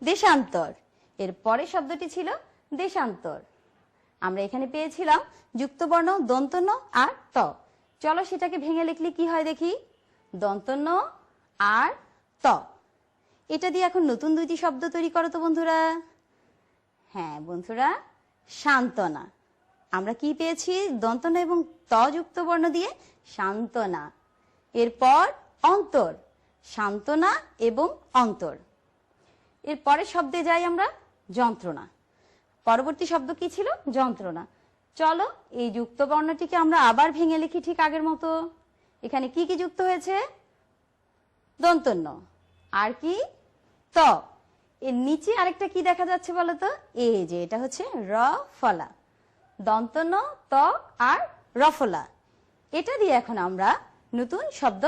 দেশান্তর। এর পরের শব্দটি ছিল দেশান্তর। আমরা এখানে পেয়েছিলাম যুক্তবর্ণ দন্তন্য আর ত। চলো সেটাকে ভেঙে লিখলে কি হয় দেখি। দন্তন্য আর ত। এটা দিয়ে এখন নতুন দুইটি শব্দ তৈরি করো তো বন্ধুরা। হ্যাঁ বন্ধুরা, সান্ত্বনা। আমরা কি পেয়েছি? দন্তন্য এবং ত যুক্ত বর্ণ দিয়ে সান্ত্বনা। এরপর অন্তর, সান্ত্বনা এবং অন্তর। এর পরের শব্দে যাই আমরা, যন্ত্রণা। পরবর্তী শব্দ কি ছিল? যন্ত্রণা। চলো এই যুক্ত বর্ণটিকে আমরা আবার ভেঙে লিখি ঠিক আগের মতো। এখানে কি কি যুক্ত হয়েছে? দন্তন্য আর কি? ত। এর নিচে আরেকটা কি দেখা যাচ্ছে বলতো? এই যে এটা হচ্ছে র ফলা। দন্তন্য ত আর রফলা। এটা দিয়ে এখন আমরা নতুন শব্দ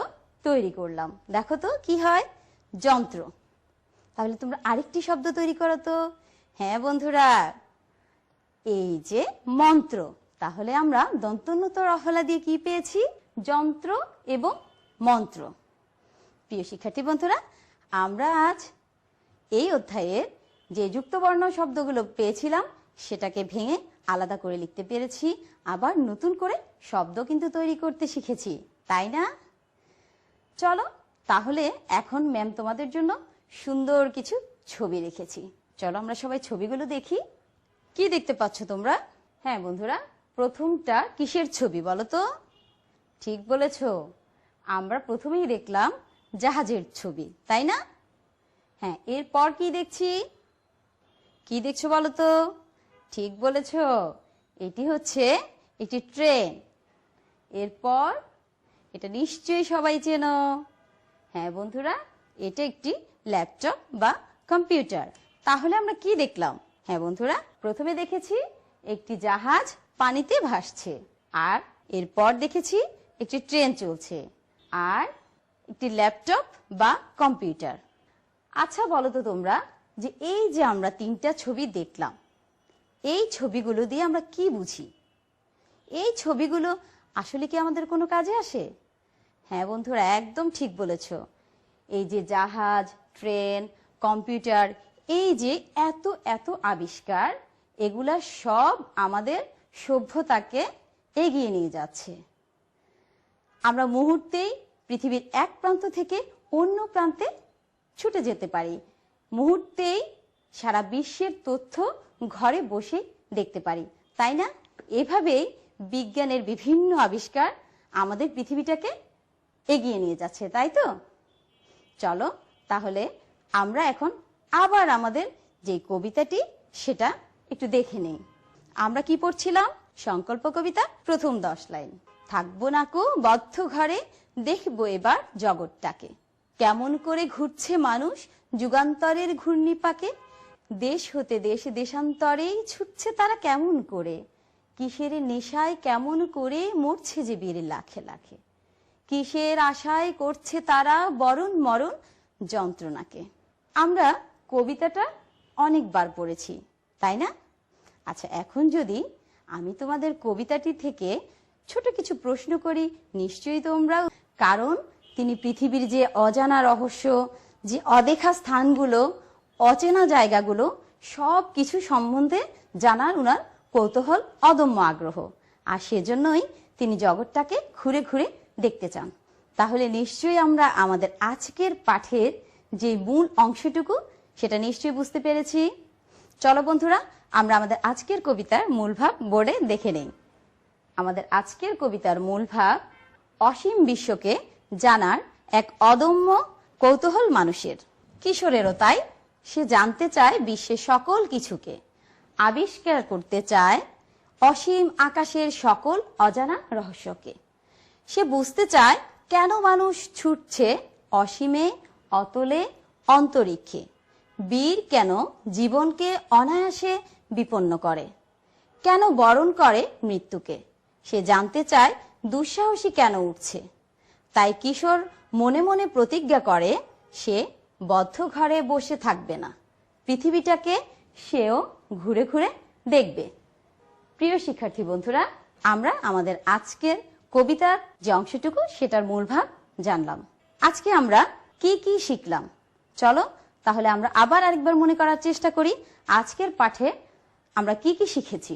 তৈরি করলাম। দেখো তো কি হয়? যন্ত্র। তাহলে তোমরা আরেকটি শব্দ তৈরি করো তো। হ্যাঁ বন্ধুরা, এই যে মন্ত্র। তাহলে আমরা দন্তন্য ত রফলা দিয়ে কি পেয়েছি? যন্ত্র এবং মন্ত্র। প্রিয় শিক্ষার্থী বন্ধুরা, আমরা আজ এই অধ্যায়ের যে যুক্তবর্ণ শব্দগুলো পেয়েছিলাম সেটাকে ভেঙে আলাদা করে লিখতে পেরেছি, আবার নতুন করে শব্দ কিন্তু তৈরি করতে শিখেছি, তাই না? চলো তাহলে এখন ম্যাম তোমাদের জন্য সুন্দর কিছু ছবি রেখেছি। চলো আমরা সবাই ছবিগুলো দেখি। কি দেখতে পাচ্ছ তোমরা? হ্যাঁ বন্ধুরা, প্রথমটা কিসের ছবি বলো তো? ঠিক বলেছো, আমরা প্রথমেই দেখলাম জাহাজের ছবি, তাই না? হ্যাঁ, এরপর কি দেখছি? কি দেখছো বলো তো? ঠিক বলেছো, এটি হচ্ছে একটি ট্রেন। এরপর এটা নিশ্চয়ই সবাই চেনো। হ্যাঁ বন্ধুরা, এটা একটি ল্যাপটপ বা কম্পিউটার। তাহলে আমরা কি দেখলাম? হ্যাঁ বন্ধুরা, প্রথমে দেখেছি একটি জাহাজ পানিতে ভাসছে, আর এরপর দেখেছি একটি ট্রেন চলছে, আর একটি ল্যাপটপ বা কম্পিউটার। আচ্ছা বলো তো তোমরা, যে এই যে আমরা তিনটা ছবি দেখলাম, এই ছবিগুলো দিয়ে আমরা কি বুঝি? এই ছবিগুলো আসলে কি আমাদের কোনো কাজে আসে? হ্যাঁ বন্ধুরা, একদম ঠিক বলেছো। এই যে জাহাজ, ট্রেন, কম্পিউটার, এই যে এত এত আবিষ্কার, এগুলা সব আমাদের সভ্যতাকে এগিয়ে নিয়ে যাচ্ছে। আমরা মুহূর্তেই পৃথিবীর এক প্রান্ত থেকে অন্য প্রান্তে ছুটে যেতে পারি, মুহূর্তেই সারা বিশ্বের তথ্য ঘরে বসে দেখতে পারি, তাই না? এভাবেই বিজ্ঞানের বিভিন্ন আবিষ্কার আমাদের পৃথিবীটাকে এগিয়ে নিয়ে যাচ্ছে, তাই তো? চলো তাহলে আমরা এখন আবার আমাদের যে কবিতাটি সেটা একটু দেখে নেই। আমরা কি পড়ছিলাম? সংকল্প কবিতা প্রথম 10 লাইন। থাকবো না কো বদ্ধ ঘরে, দেখবো এবার জগৎটাকে, কেমন করে ঘুরছে মানুষ যুগান্তরের ঘূর্ণিপাকে, দেশ হতে দেশ দেশান্তরেই ছুটছে তারা কেমন করে, কিসের নেশায় কেমন করে মরছে যে বীর লাখে লাখে, কিসের আশায় করছে তারা বরণ মরণ যন্ত্রণাকে। আমরা কবিতাটা অনেকবার পড়েছি, তাই না? আচ্ছা, এখন যদি আমি তোমাদের কবিতাটি থেকে ছোট কিছু প্রশ্ন করি, নিশ্চয়ই তোমরা, কারণ তিনি পৃথিবীর যে অজানা রহস্য, যে অদেখা স্থানগুলো, অচেনা জায়গাগুলো সব কিছু সম্বন্ধে জানার উনার কৌতূহল, অদম্য আগ্রহ, আর সেজন্যই তিনি জগৎটাকে ঘুরে ঘুরে দেখতে চান। তাহলে নিশ্চয়ই আমরা আমাদের আজকের পাঠের যে মূল অংশটুকু সেটা নিশ্চয়ই বুঝতে পেরেছি। চলো বন্ধুরা, আমরা আমাদের আজকের কবিতার মূল ভাব বোর্ডে দেখে নেই। আমাদের আজকের কবিতার মূল ভাব, অসীম বিশ্বকে জানার এক অদম্য কৌতূহল মানুষের, কিশোরেরও তাই। সে জানতে চায় বিশ্বের সকল কিছুকে, আবিষ্কার করতে চায় অসীম আকাশের সকল অজানা রহস্যকে। সে বুঝতে চায় কেন মানুষ ছুটছে অসীমে, অতলে, অন্তরিক্ষে, বীর কেন জীবনকে অনায়াসে বিপন্ন করে, কেন বরণ করে মৃত্যুকে। সে জানতে চায় দুঃসাহসী কেন উঠছে। তাই কিশোর মনে মনে প্রতিজ্ঞা করে সে বদ্ধ ঘরে বসে থাকবে না, পৃথিবীটাকে সেও ঘুরে ঘুরে দেখবে। প্রিয় শিক্ষার্থী বন্ধুরা, আমরা আমাদের আজকের কবিতার যে অংশটুকু সেটার মূল ভাব জানলাম। আজকে আমরা কি কি শিখলাম? চলো তাহলে আমরা আবার আরেকবার মনে করার চেষ্টা করি আজকের পাঠে আমরা কি কি শিখেছি।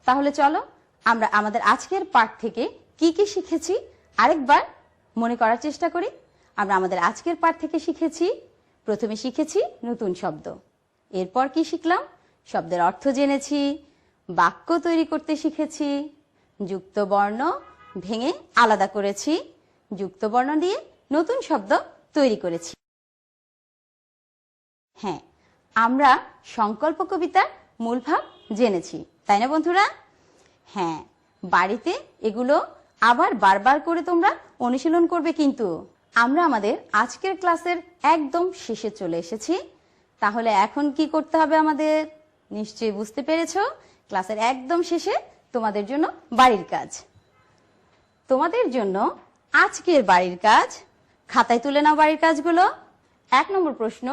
তাহলে চলো আমরা আমাদের আজকের পাঠ থেকে কি কি শিখেছি আরেকবার মনে করার চেষ্টা করি। আমরা আমাদের আজকের পাঠ থেকে শিখেছি, প্রথমে শিখেছি নতুন শব্দ, এরপর কি শিখলাম? শব্দের অর্থ জেনেছি, বাক্য তৈরি করতে শিখেছি, যুক্ত বর্ণ ভেঙে আলাদা করেছি, যুক্ত বর্ণ দিয়ে নতুন শব্দ তৈরি করেছি। হ্যাঁ, আমরা সংকল্প কবিতার মূল ভাব জেনেছি, তাই না বন্ধুরা? হ্যাঁ, বাড়িতে এগুলো আবার বারবার করে তোমরা অনুশীলন করবে। কিন্তু আমরা আমাদের আজকের ক্লাসের একদম শেষে চলে এসেছি। তাহলে এখন কি করতে হবে আমাদের? নিশ্চয়ই বুঝতে পেরেছো, ক্লাসের একদম শেষে তোমাদের জন্য বাড়ির কাজ। তোমাদের জন্য আজকের বাড়ির কাজ, খাতায় তুলে নাও বাড়ির কাজগুলো। 1 নম্বর প্রশ্ন,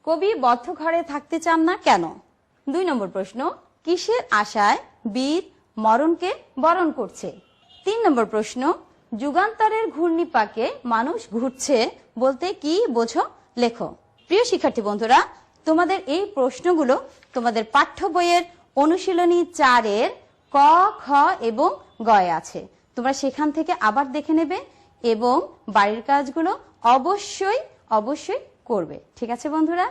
কবি বদ্ধ ঘরে থাকতে চান না কেন? 2 নম্বর প্রশ্ন, কিসের আশায় বীর মরণকে বরণ করছে? 3 নম্বর প্রশ্ন, যুগান্তরের ঘূর্ণিপাকে মানুষ ঘুরছে বলতে কি বোঝো? লেখো। প্রিয় শিক্ষার্থী বন্ধুরা, তোমাদের এই প্রশ্নগুলো তোমাদের পাঠ্য বইয়ের অনুশীলনী 4-এর ক, খ এবং গয়ে আছে। তোমরা সেখান থেকে আবার দেখে নেবে এবং বাড়ির কাজগুলো অবশ্যই অবশ্যই করবে। ঠিক আছে বন্ধুরা?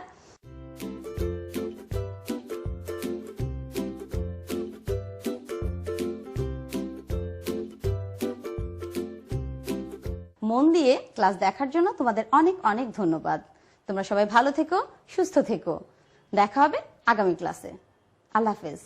মন দিয়ে ক্লাস দেখার জন্য তোমাদের অনেক অনেক ধন্যবাদ। তোমরা সবাই ভালো থেকো, সুস্থ থেকো। দেখা হবে আগামী ক্লাসে। আল্লাহ হাফেজ।